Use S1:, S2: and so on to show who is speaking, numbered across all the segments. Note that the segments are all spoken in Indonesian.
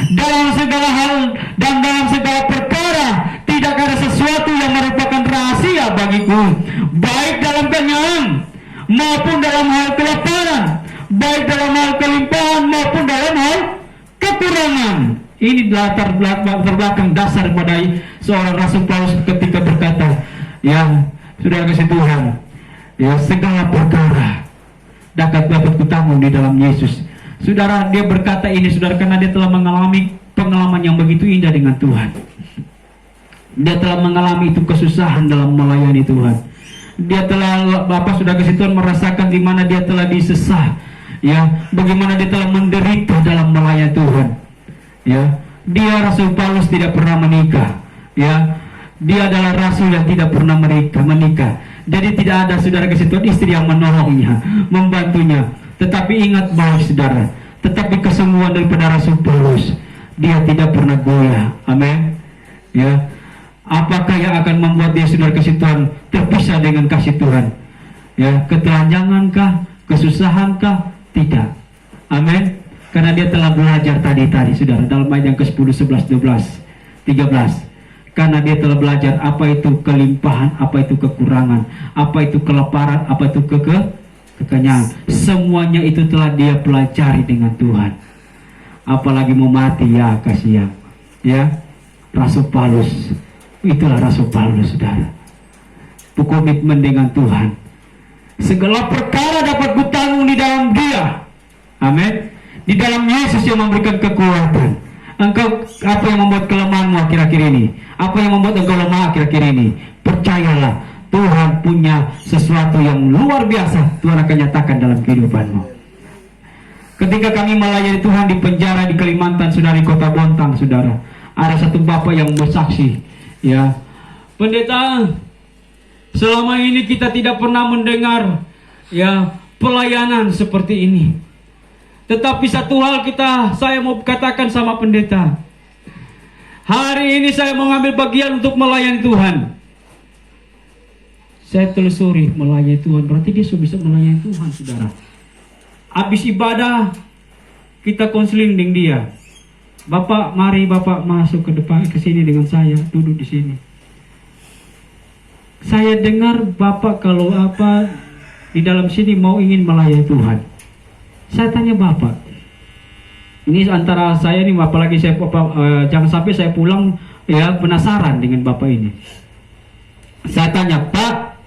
S1: dalam segala hal dan dalam segala perkara tidak ada sesuatu yang merupakan rahasia bagiku, baik dalam kenyang maupun dalam hal kelaparan, baik dalam hal kelimpahan maupun dalam hal kekurangan. Ini latar belakang dasar pada seorang Rasul Paulus ketika berkata, ya sudah kasih Tuhan, ya segala perkara dapat kutanggung di dalam Yesus. Saudara, dia berkata ini saudara karena dia telah mengalami pengalaman yang begitu indah dengan Tuhan. Dia telah mengalami itu kesusahan dalam melayani Tuhan. Dia telah, Bapak sudah kasih Tuhan, merasakan di mana dia telah disesah, ya, bagaimana dia telah menderita dalam melayani Tuhan. Ya, dia Rasul Paulus tidak pernah menikah. Ya, dia adalah rasul yang tidak pernah menikah. Jadi tidak ada saudara kasih Tuhan istri yang menolongnya, membantunya. Tetapi ingat baik saudara, tetapi kesembuhan daripada Rasul Paulus, dia tidak pernah goyah. Amin. Ya, apakah yang akan membuat dia saudara kasih Tuhan terpisah dengan kasih Tuhan? Ya, ketelanjangankah, kesusahankah? Tidak. Amin. Karena dia telah belajar tadi saudara dalam ayat yang ke-10, 11, 12, 13. Karena dia telah belajar apa itu kelimpahan, apa itu kekurangan, apa itu kelaparan, apa itu kekenyangan. Semuanya itu telah dia pelajari dengan Tuhan. Apalagi mau mati, ya kasihan. Ya, Rasul Paulus, itulah Rasul Paulus saudara. Komitmen dengan Tuhan. Segala perkara dapat kutanggung di dalam Dia. Amin. Di dalam Yesus yang memberikan kekuatan. Engkau, apa yang membuat kelemahanmu akhir-akhir ini? Apa yang membuat engkau lemah akhir-akhir ini? Percayalah, Tuhan punya sesuatu yang luar biasa. Tuhan akan nyatakan dalam kehidupanmu. Ketika kami melayani Tuhan di penjara di Kalimantan, saudara, di kota Bontang, saudara, ada satu bapak yang bersaksi, ya, pendeta, selama ini kita tidak pernah mendengar, ya, pelayanan seperti ini. Tetapi satu hal saya mau katakan sama pendeta. Hari ini saya mau ambil bagian untuk melayani Tuhan. Saya telusuri melayani Tuhan, berarti dia sudah bisa melayani Tuhan, saudara. Habis ibadah, kita konseling dengan dia. Bapak, mari Bapak masuk ke depan, ke sini dengan saya, duduk di sini. Saya dengar Bapak kalau di dalam sini mau ingin melayani Tuhan. Saya tanya Bapak, ini antara saya nih, apalagi saya jangan sampai saya pulang ya penasaran dengan Bapak ini. Saya tanya, Pak,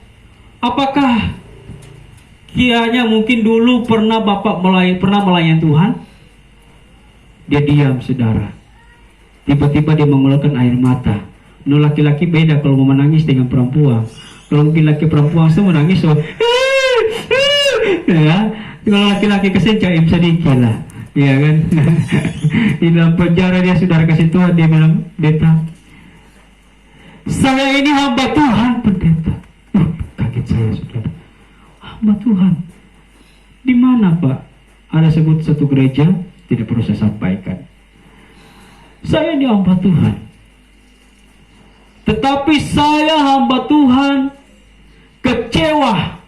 S1: apakah kiranya mungkin dulu pernah Bapak melayani Tuhan? Dia diam, saudara. Tiba-tiba dia mengeluarkan air mata. No, laki-laki beda kalau mau menangis dengan perempuan. Kalau mungkin laki perempuan itu menangis so, ya. Kalau laki-laki kesencaim sedikit lah, ya kan? Di dalam penjara dia saudara kasih Tuhan, dia bilang, pendeta, saya ini hamba Tuhan, pendeta. Kaget saya, saudara. Hamba Tuhan. Di mana, Pak? Ada sebut satu gereja, tidak perlu saya sampaikan. Saya ini hamba Tuhan. Tetapi saya hamba Tuhan kecewa.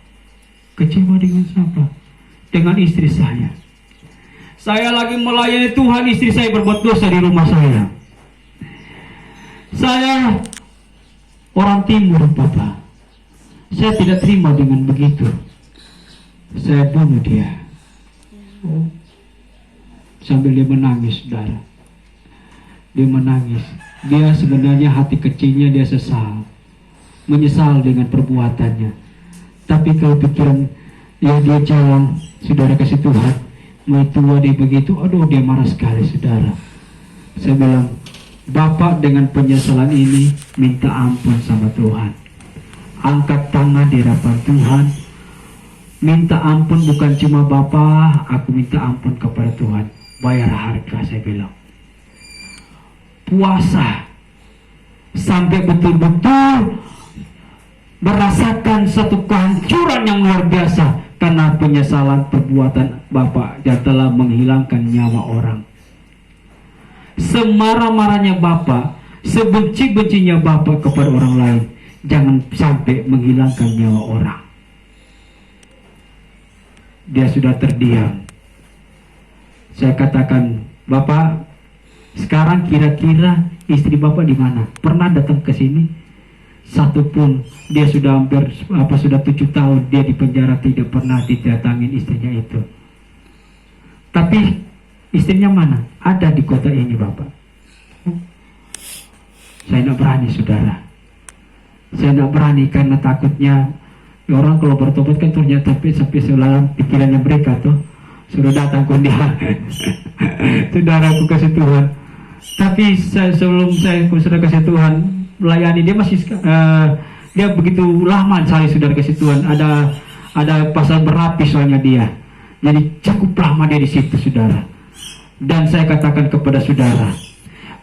S1: Kecewa dengan siapa? Dengan istri saya. Saya lagi melayani Tuhan, istri saya berbuat dosa di rumah saya. Saya orang timur, Bapak. Saya tidak terima dengan begitu. Saya bunuh dia. Sambil dia menangis, saudara. Dia menangis. Dia sebenarnya hati kecilnya dia sesal. Menyesal dengan perbuatannya. Tapi kalau pikiran ya dia jalan, saudara kasih Tuhan, mau tua dia begitu, aduh dia marah sekali, saudara. Saya bilang, Bapak dengan penyesalan ini minta ampun sama Tuhan. Angkat tangan di hadapan Tuhan. Minta ampun bukan cuma Bapak, aku minta ampun kepada Tuhan. Bayar harga, saya bilang. Puasa sampai betul-betul merasakan satu kehancuran yang luar biasa karena penyesalan perbuatan Bapak yang telah menghilangkan nyawa orang. Semarah-marahnya Bapak, sebenci-bencinya Bapak kepada orang lain, jangan sampai menghilangkan nyawa orang. Dia sudah terdiam. Saya katakan, Bapak, Sekarang kira-kira istri Bapak di mana? Pernah datang ke sini? Satupun. Dia sudah sudah 7 tahun dia di penjara, tidak pernah didatangin istrinya itu. Tapi istrinya mana? Ada di kota ini, Bapak. Saya tidak berani, saudara. Saya tidak berani karena takutnya orang kalau bertobat kan ternyata sampai selalu pikirannya mereka tuh sudah datang ke dia. Saudaraku kasih Tuhan. Tapi sebelum saya sudah kasih Tuhan melayani dia masih dia begitu lama sekali, saudara kasih Tuhan. Ada pasal berlapis soalnya dia. Jadi cukup lama dia di situ, saudara. Dan saya katakan kepada saudara,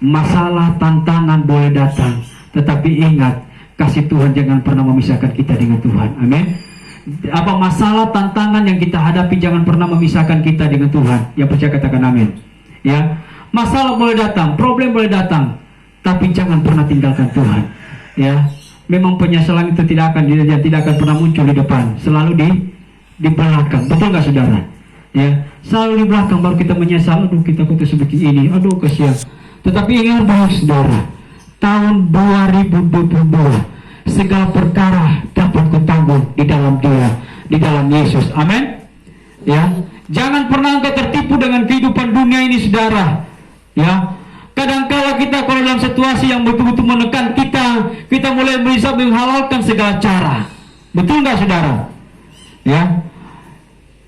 S1: masalah tantangan boleh datang, tetapi ingat, kasih Tuhan jangan pernah memisahkan kita dengan Tuhan. Amin. Apa masalah tantangan yang kita hadapi jangan pernah memisahkan kita dengan Tuhan. Yang percaya katakan amin. Ya, masalah boleh datang, problem boleh datang, tapi jangan pernah tinggalkan Tuhan. Ya, memang penyesalan itu tidak akan pernah muncul di depan, selalu di belakang. Betul nggak, saudara? Ya, selalu di belakang baru kita menyesal. Aduh, kita kok seperti ini. Aduh, kasihan. Tetapi ingat bahwa saudara, tahun 2022 segala perkara dapat kutanggung di dalam Dia, di dalam Yesus. Amin. Ya, jangan pernah engkau tertipu dengan kehidupan dunia ini, saudara. Ya, kadangkala kita kalau dalam situasi yang betul-betul menekan kita mulai bisa menghalalkan segala cara. Betul nggak, saudara? Ya,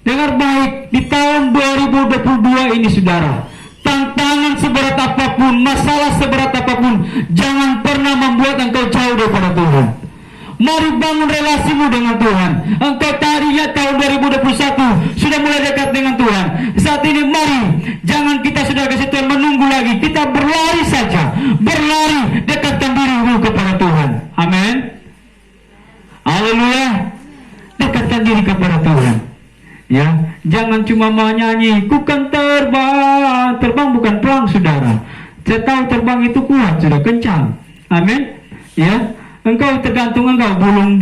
S1: dengar baik, di tahun 2022 ini, saudara, tantangan seberat apapun, masalah seberat apapun, jangan pernah membuat engkau jauh daripada Tuhan. Mari bangun relasimu dengan Tuhan. Engkau tadinya tahun 2021 sudah mulai dekat dengan Tuhan. Saat ini mari, jangan kita sudah kasih Tuhan menunggu lagi. Kita berlari saja, berlari, dekatkan dirimu kepada Tuhan. Amin. Haleluya. Dekatkan diri kepada Tuhan. Ya, jangan cuma menyanyi, ku kan terbang. Terbang bukan perang, saudara. Saya tahu terbang itu kuat, sudah kencang. Amin. Ya, engkau tergantung engkau burung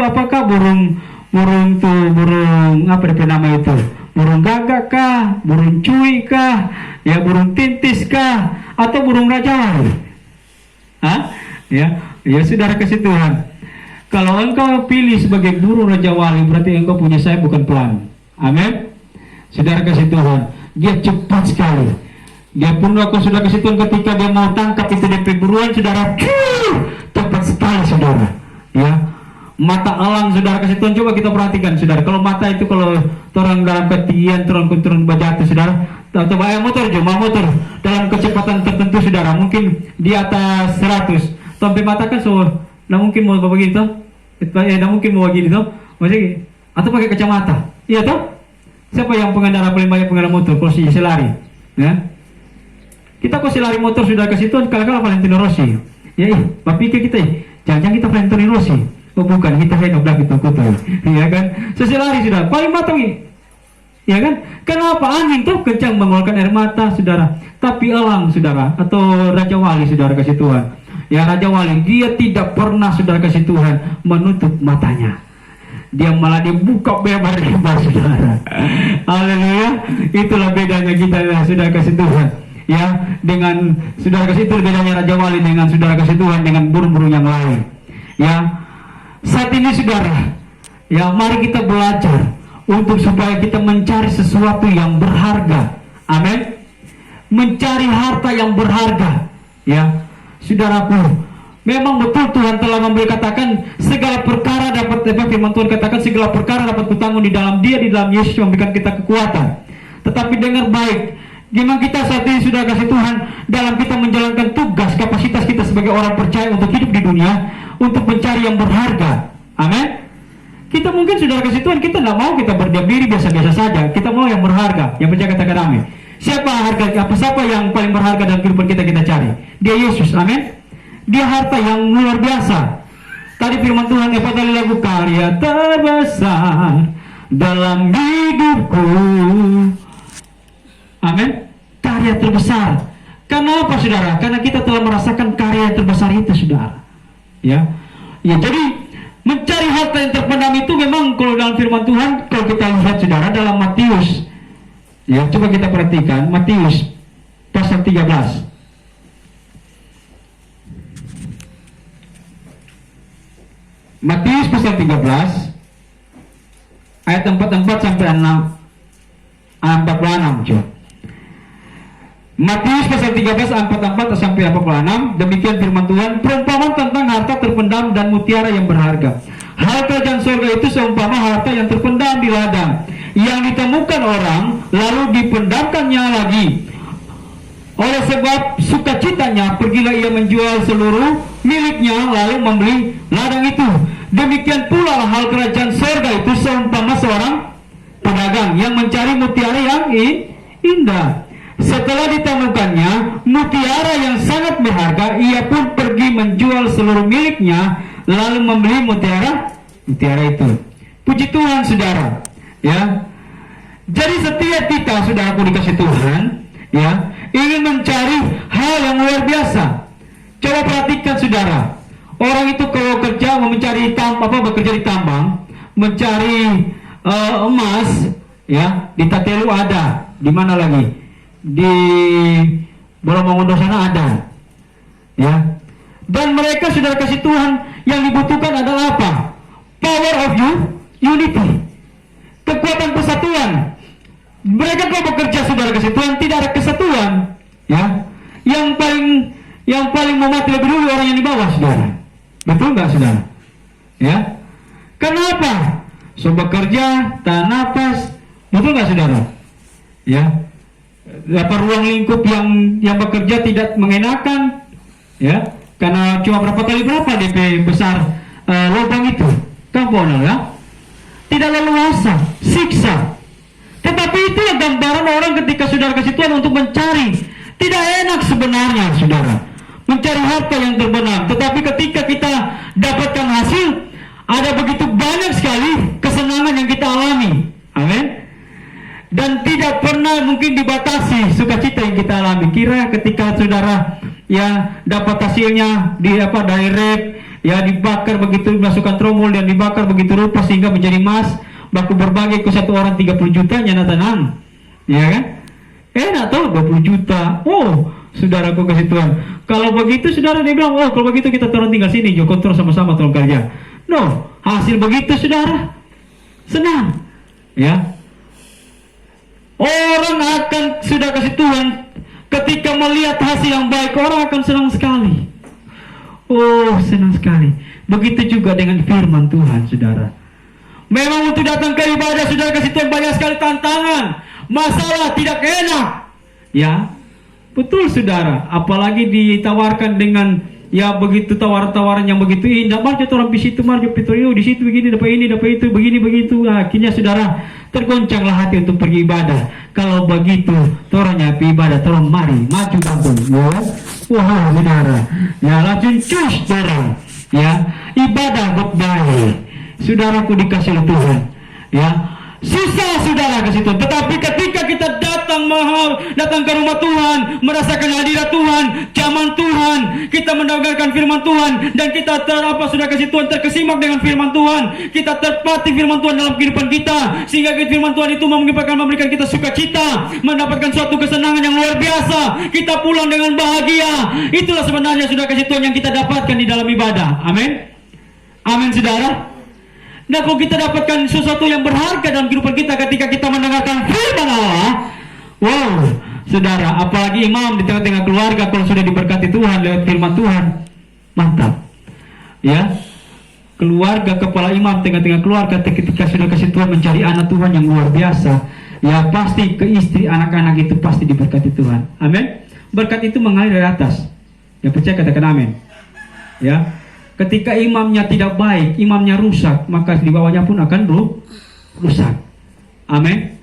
S1: apakah burung apa nama itu? Burung gagak kah? Burung cuy kah? Ya, burung tintis kah? Atau burung rajawali? Hah? Ya, saudara kasih Tuhan. Kalau engkau pilih sebagai burung rajawali, berarti engkau punya sayap bukan pelan. Amin. Saudara kasih Tuhan, dia cepat sekali. Dia pun aku sudah kasih Tuhan ketika dia mau tangkap itu DP buruan, saudara, cepat sekali, saudara. Ya, mata elang, saudara kasih Tuhan, coba kita perhatikan, saudara. Kalau mata itu kalau orang dalam ketinggian turun bajatu, saudara, atau bayang motor dalam kecepatan tertentu, saudara, mungkin di atas 100, sampai mata kan nah mungkin mau begitu, nah mungkin mau begini tuh, maksudnya, atau pakai kacamata. Iya toh? Siapa yang pengendara paling banyak pengendara motor? Kalau si lari, ya. Kita kok si lari motor sudah kasih Tuhan kala-kala Valentino Rossi. Ya, pikir kita, jangan kita Valentino Rossi. Oh bukan, kita hendak gitu kutu. Ya kan? Seselari sudah paling matang ini. Ya kan? Kenapa angin tuh kencang mengeluarkan air mata, saudara? Tapi elang, saudara, atau Raja Wali, saudara kasih Tuhan. Ya, Raja Wali, dia tidak pernah, saudara kasih Tuhan, menutup matanya. Dia malah dibuka lebar-lebar, saudara. Haleluya. Itulah bedanya kita, saudara kasih Tuhan. Ya, dengan saudara kasih itu bedanya Raja Wali dengan saudara kasih Tuhan dengan burung-burung yang lain. Ya, saat ini saudara, ya mari kita belajar untuk supaya kita mencari sesuatu yang berharga. Amin. Mencari harta yang berharga. Ya, saudaraku. Memang betul Tuhan telah katakan segala perkara dapat, firman Tuhan katakan segala perkara dapat kutanggung di dalam Dia, di dalam Yesus memberikan kita kekuatan. Tetapi dengar baik, gimana kita saat ini sudah kasih Tuhan dalam kita menjalankan tugas kapasitas kita sebagai orang percaya untuk hidup di dunia, untuk mencari yang berharga. Amin. Kita mungkin sudah kasih Tuhan, kita tidak mau kita berdiam diri biasa-biasa saja. Kita mau yang berharga, yang percaya katakan amin. Siapa yang paling berharga dalam kehidupan kita cari? Dia Yesus. Amin. Dia harta yang luar biasa. Tadi firman Tuhan dari lagu karya terbesar dalam hidupku. Amin. Karya terbesar. Kenapa, saudara? Karena kita telah merasakan karya yang terbesar itu, saudara. Ya, jadi mencari harta yang terpendam itu memang kalau dalam firman Tuhan, kalau kita lihat, saudara, dalam Matius. Ya, coba kita perhatikan Matius pasal 13. Matius pasal 13 ayat 44 sampai 46. Coba. Matius pasal 13 ayat 44 sampai 46. Demikian firman Tuhan, perumpamaan tentang harta terpendam dan mutiara yang berharga. Hal kerajaan surga itu seumpama harta yang terpendam di ladang, yang ditemukan orang lalu dipendamkannya lagi. Oleh sebab sukacitanya, pergilah ia menjual seluruh miliknya lalu membeli ladang itu. Demikian pula hal kerajaan surga itu seumpama seorang pedagang yang mencari mutiara yang indah. Setelah ditemukannya mutiara yang sangat berharga, ia pun pergi menjual seluruh miliknya lalu membeli mutiara itu. Puji Tuhan, saudara. Ya. Jadi setiap kita, saudaraku dikasih Tuhan, ya, ingin mencari hal yang luar biasa. Coba perhatikan, saudara. Orang itu kalau kerja mau mencari bekerja di tambang, mencari emas, ya, di Tatelu ada, di mana lagi? Di Bolomongondo sana ada, ya. Dan mereka, saudara kasih Tuhan, yang dibutuhkan adalah apa? Power of unity, kekuatan persatuan. Mereka kalau bekerja, saudara kasih Tuhan, tidak ada kesatuan, ya. Yang paling mau mati lebih dulu orang yang di bawah, saudara. Betul nggak, saudara? Ya. Kenapa? So bekerja, tak napas, betul nggak, saudara? Ya. Dapat ruang lingkup yang bekerja tidak mengenakan, ya. Karena cuma berapa DP besar lubang itu, kampung, ya. Tidak leluasa, siksa. Tetapi itu gambaran orang ketika saudara kasih Tuhan untuk mencari. Tidak enak sebenarnya, saudara, mencari harta yang terbenam. Tetapi ketika kita dapatkan hasil, ada begitu banyak sekali kesenangan yang kita alami. Amin. Dan tidak pernah mungkin dibatasi sukacita yang kita alami. Kira ketika saudara ya dapat hasilnya direct, ya dibakar begitu, masukkan tromol dan dibakar begitu rupa sehingga menjadi emas, baku berbagi ke satu orang 30 juta, nyana tenang, ya kan? Enak tuh 20 juta. Oh, saudaraku kasih Tuhan. Kalau begitu saudara dia bilang, oh kalau begitu kita turun tinggal sini, jo kontrol sama-sama tolong kerja. No, hasil begitu saudara, senang, ya. Orang akan, sudah kasih Tuhan, ketika melihat hasil yang baik, orang akan senang sekali. Oh, senang sekali. Begitu juga dengan firman Tuhan, saudara. Memang untuk datang ke ibadah, saudara kasih Tuhan, banyak sekali tantangan, masalah, tidak enak, ya. Betul, saudara. Apalagi ditawarkan dengan ya begitu tawaran-tawaran yang begitu indah. Marjo orang di situ, marjo Pitorio di situ, begini dapat ini, dapat itu, begini begitu. Akhirnya saudara tergoncanglah hati untuk pergi ibadah. Kalau begitu, toranya pergi ibadah, torang mari maju kampung. Wah, saudara. Ya langsung cus, saudara. Ya, ibadah baik. Saudaraku dikasih oleh Tuhan, ya. Susah saudara ke situ, tetapi ketika kita datang ke rumah Tuhan, merasakan hadirat Tuhan, zaman Tuhan, kita mendengarkan firman Tuhan, dan kita sudah kasih Tuhan terkesimak dengan firman Tuhan, kita terpati firman Tuhan dalam kehidupan kita, sehingga firman Tuhan itu memberikan kita sukacita, mendapatkan suatu kesenangan yang luar biasa, kita pulang dengan bahagia. Itulah sebenarnya sudah kasih Tuhan yang kita dapatkan di dalam ibadah. Amin. Amin, saudara. Nah, kalau kita dapatkan sesuatu yang berharga dalam kehidupan kita ketika kita mendengarkan firman Allah, wow, saudara, apalagi imam di tengah-tengah keluarga kalau sudah diberkati Tuhan lewat firman Tuhan, mantap, ya. Keluarga, kepala imam tengah-tengah keluarga ketika sudah kasih Tuhan mencari anak Tuhan yang luar biasa, ya pasti ke istri anak-anak itu pasti diberkati Tuhan. Amin. Berkat itu mengalir dari atas. Yang percaya katakan amin. Ya. Ketika imamnya tidak baik, imamnya rusak, maka di bawahnya pun akan rusak. Amin.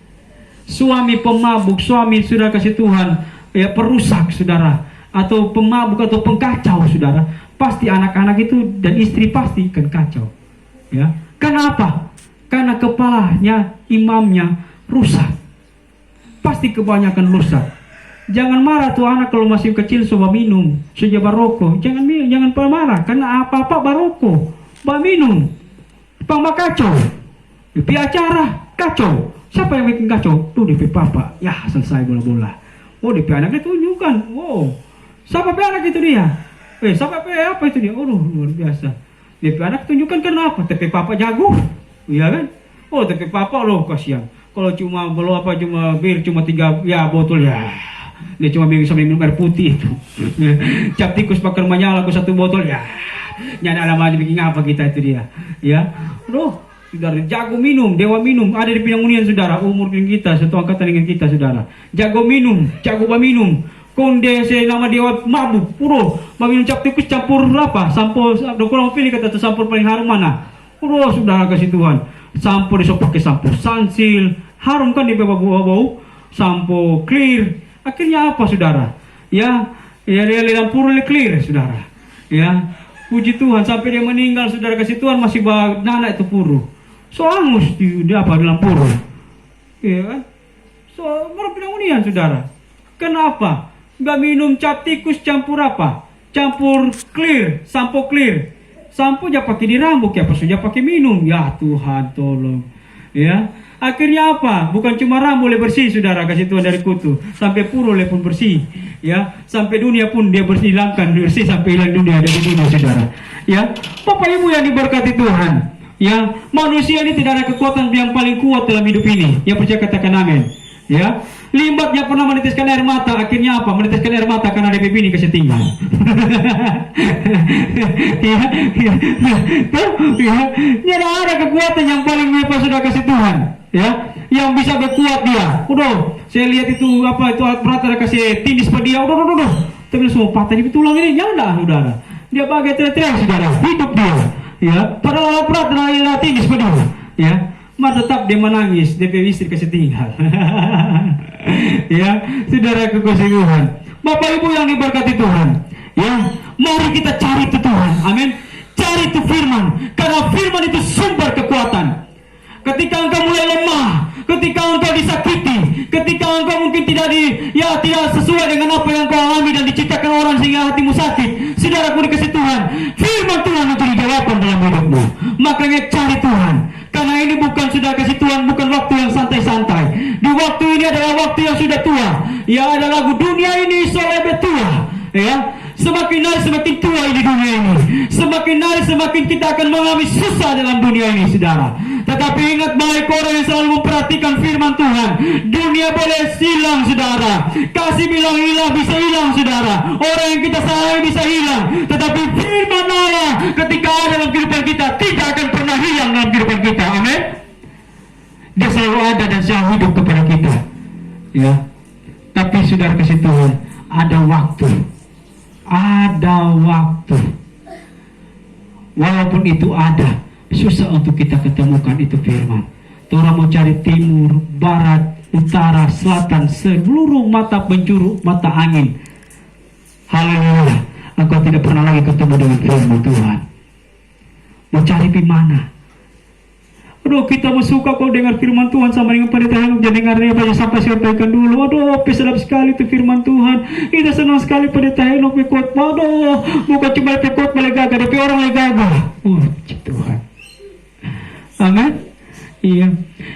S1: Suami pemabuk, suami sudah kasih Tuhan, ya perusak, saudara, atau pemabuk atau pengkacau, saudara, pasti anak-anak itu dan istri pasti akan kacau. Ya. Kenapa? Karena kepalanya, imamnya rusak. Pasti kebanyakan rusak. Jangan marah tuh anak kalau masih kecil coba minum, coba rokok. Jangan marah karena apa-apa baroko, minum, kacau. Di acara kacau. Siapa yang bikin kacau? Tuh di papa. Ya selesai bola-bola. Oh di anak itu tunjukkan. Wow. Siapa anak itu dia? Siapa apa itu dia? Oh luar biasa.
S2: DP anak tunjukkan kenapa? TP papa jago, iya kan? Oh TP papa loh kasihan. Kalau cuma belum apa cuma bir cuma 3 ya botol ya. Dia cuma minum air putih itu. Cap tikus pakai menyala aku 1 botol ya. Nyana lama aja bikin apa kita itu dia. Ya. Loh, saudara jago minum, dewa minum ada di Pinangunian saudara, umur dengan kita, satu angkatan dengan kita saudara. Jago minum, jago minum. Konde saya nama dewa mabuk, puro. Minum cap tikus campur apa? Sampo, kalau pilih kata campur paling harum mana? Puro saudara kasih Tuhan. Sampo disok pakai sampo Sunsil, harum kan di bau-bau, sampo clear. Akhirnya apa saudara? Ya dalam puro clear saudara. Ya, puji Tuhan sampai dia meninggal saudara kasih Tuhan masih nana itu puro. So angus di apa dalam puro. Ya kan? So baru Pinangunian saudara. Kenapa? Gak minum cap tikus campur apa? Campur clear, sampo clear. Sampo aja pakai di rambut ya, pas sudah pakai minum. Ya Tuhan tolong. Ya. Akhirnya apa? Bukan cuma rambut boleh bersih saudara kasih Tuhan dari kutu, sampai puro pun bersih. Ya, sampai dunia pun dia hilangkan bersih sampai hilang dunia dari dunia saudara. Ya, Bapak Ibu yang diberkati Tuhan. Ya, manusia ini tidak ada kekuatan yang paling kuat dalam hidup ini. Yang percaya katakan amin. Ya, Limbat yang pernah meneteskan air mata, akhirnya apa? Meneteskan air mata karena DP ini kasih tinggal. Tidak ada kekuatan yang paling hebat sudah kasih Tuhan. Ya, yang bisa berkuat dia. Udah, saya lihat itu apa itu alat berat ada kasih tindis pada dia. Udah. Tapi semua patah di tulang ini, jangan saudara. Dia bagai teriak saudara, hidup dia. Ya, padahal alat berat ada tindis pada dia. Ya. Maka tetap dia menangis, dia istri kasih tinggal. Ya, saudara kekasih Tuhan, Bapak Ibu yang diberkati Tuhan, ya, mari kita cari itu Tuhan, amin. Cari itu firman, karena firman itu sumber kekuatan. Ketika engkau mulai lemah, ketika engkau disakiti, ketika engkau mungkin tidak sesuai dengan apa yang kau alami dan diciptakan orang sehingga hatimu sakit, saudaraku dikasih Tuhan, firman Tuhan untuk dijawabkan dalam hidupmu. Makanya cari Tuhan. Karena ini bukan sudah kasih Tuhan, bukan waktu yang santai-santai. Di waktu ini adalah waktu yang sudah tua. Ya, ada lagu dunia ini soalnya tua. Ya, semakin hari semakin tua ini dunia ini. Semakin hari semakin kita akan mengalami susah dalam dunia ini, saudara. Tetapi ingat baik orang yang selalu memperhatikan firman Tuhan. Dunia boleh hilang, saudara. Kasih bilang hilang, bisa hilang, saudara. Orang yang kita sayangi bisa hilang. Tetapi firman Allah ketika ada dalam kehidupan kita tidak akan pernah hilang dalam kehidupan kita. Amin. Dia selalu ada dan selalu hidup kepada kita. Ya. Tapi saudara kasih Tuhan, ada waktu. Ada waktu. Walaupun itu ada, susah untuk kita ketemukan itu firman. Orang mau cari timur, barat, utara, selatan, seluruh mata penjuru mata angin. Haleluya. Engkau tidak pernah lagi ketemu dengan firman Tuhan. Mau cari di mana? Aduh, kita suka kau dengar firman Tuhan sama dengan pendeta Hanuk. Jangan dengarnya banyak sampai sampaikan dulu. Aduh, sedap sekali itu firman Tuhan. Kita senang sekali pendeta Hanuk ikut. Aduh, bukan cuma ikut melegagah, tapi orang legagah. Tuhan. Amin. Iya.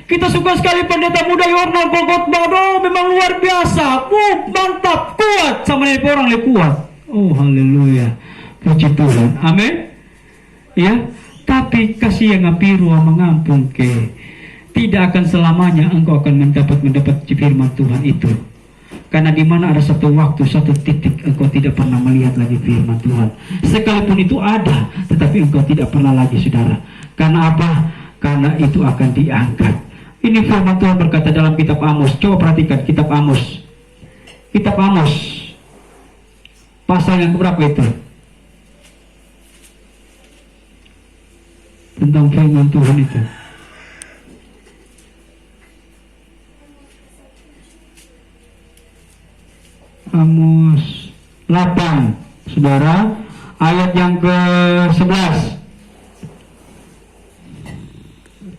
S2: Kita suka sekali pendeta muda Yornal Golgotha. Aduh, memang luar biasa. Mantap, kuat sama dengan orang lebih kuat. Oh, haleluya. Puji Tuhan. Amin. Ya. Tapi kasih yang ngapiru mengampung ke, tidak akan selamanya engkau akan mendapat firman Tuhan itu. Karena di mana ada satu waktu, satu titik engkau tidak pernah melihat lagi firman Tuhan. Sekalipun itu ada, tetapi engkau tidak pernah lagi, saudara. Karena apa? Karena itu akan diangkat. Ini firman Tuhan berkata dalam kitab Amos. Coba perhatikan kitab Amos. Kitab Amos. Pasal yang keberapa itu? Tentang firman Tuhan itu. Amos 8, saudara, ayat yang ke-11.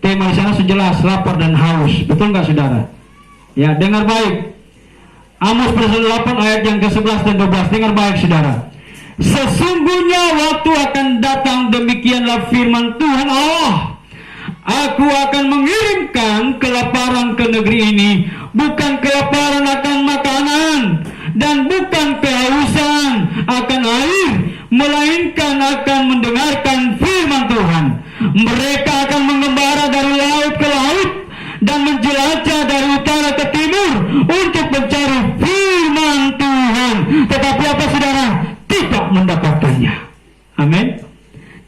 S2: Tema di sana sejelas, lapar dan haus. Betul nggak, saudara? Ya, dengar baik. Amos pasal 8 ayat yang ke-11 dan 12. Dengar baik, saudara. Sesungguhnya waktu akan datang, demikianlah firman Tuhan Allah. Aku akan mengirimkan kelaparan ke negeri ini, bukan kelaparan akan makanan, dan bukan kehausan akan air, melainkan akan mendengarkan firman
S1: Tuhan. Mereka akan mengembara dari laut ke laut dan menjelajah dari utara ke timur untuk mencari firman Tuhan. Tetapi apa saudara? Tidak mendapatkannya. Amin.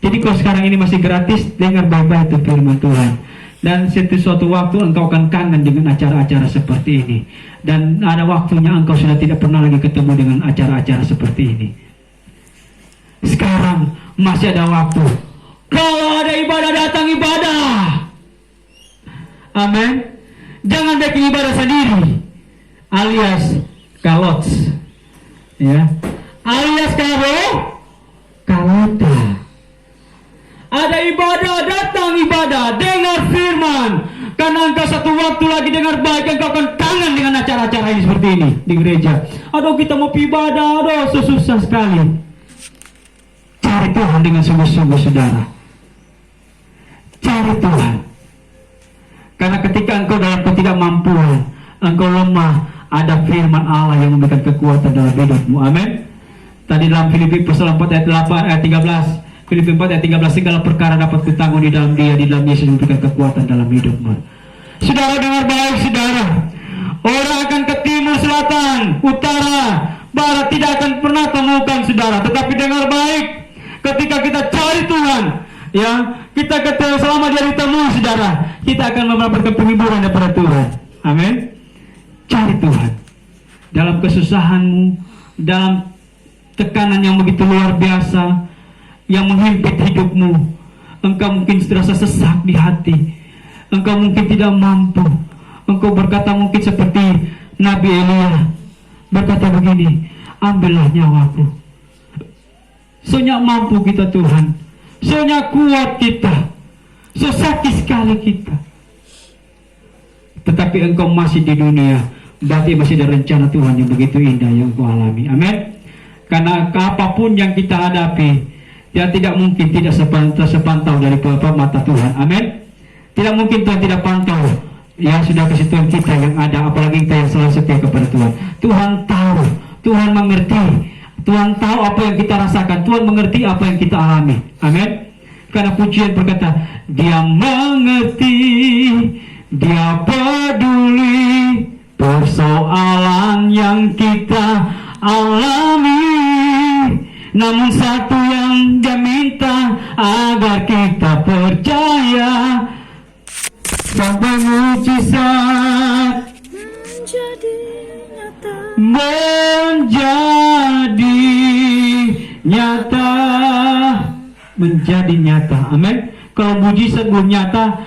S1: Jadi kalau sekarang ini masih gratis, dengar baik-baik itu firman Tuhan. Dan suatu waktu engkau akan kangen dengan acara-acara seperti ini. Dan ada waktunya engkau sudah tidak pernah lagi ketemu dengan acara-acara seperti ini. Sekarang masih ada waktu. Kalau ada ibadah, datang ibadah. Amin. Jangan bikin ibadah sendiri, alias kalots, ya, alias kalota. Ada ibadah, datang ibadah, dengar firman. Karena engkau satu waktu lagi dengar baik, engkau akan kangen dengan acara-acara ini seperti ini di gereja. Aduh, kita mau ibadah, aduh, susah sekali. Cari Tuhan dengan sungguh-sungguh, saudara. Cari Tuhan. Karena ketika engkau dalam ketidakmampuan, engkau lemah, ada firman Allah yang memberikan kekuatan dalam hidupmu. Amin. Tadi dalam Filipi pasal 4 ayat 13. Filipi 4 ayat 13, segala perkara dapat kutanggung di dalam Dia, di dalam Yesus memberikan kekuatan dalam hidupmu. Saudara dengar baik, saudara. Orang akan ke timur, selatan, utara, barat tidak akan pernah temukan, saudara. Tetapi dengar baik, ketika kita cari Tuhan, ya, kita ketemu selama dia ditemu, saudara, kita akan mendapatkan penghiburan daripada Tuhan. Amin. Cari Tuhan dalam kesusahanmu, dalam tekanan yang begitu luar biasa yang menghimpit hidupmu. Engkau mungkin terasa sesak di hati, engkau mungkin tidak mampu, engkau berkata mungkin seperti Nabi Elia berkata begini, ambillah nyawaku. Soalnya mampu kita Tuhan, soalnya kuat kita, so sakit sekali kita. Tetapi engkau masih di dunia, berarti masih ada rencana Tuhan yang begitu indah yang kau alami. Amin. Karena apapun yang kita hadapi, ya tidak mungkin tidak sepantau dari mata Tuhan. Amin. Tidak mungkin Tuhan tidak pantau. Ya sudah kasih Tuhan kita yang ada, apalagi kita yang selalu setia kepada Tuhan. Tuhan tahu, Tuhan mengerti, Tuhan tahu apa yang kita rasakan, Tuhan mengerti apa yang kita alami. Amin. Karena pujian berkata, Dia mengerti, Dia peduli persoalan yang kita alami. Namun satu yang Dia minta agar kita percaya, sampai mujizat menjadi nyata. Menjadi nyata. Amin. Kalau mujizat belum nyata,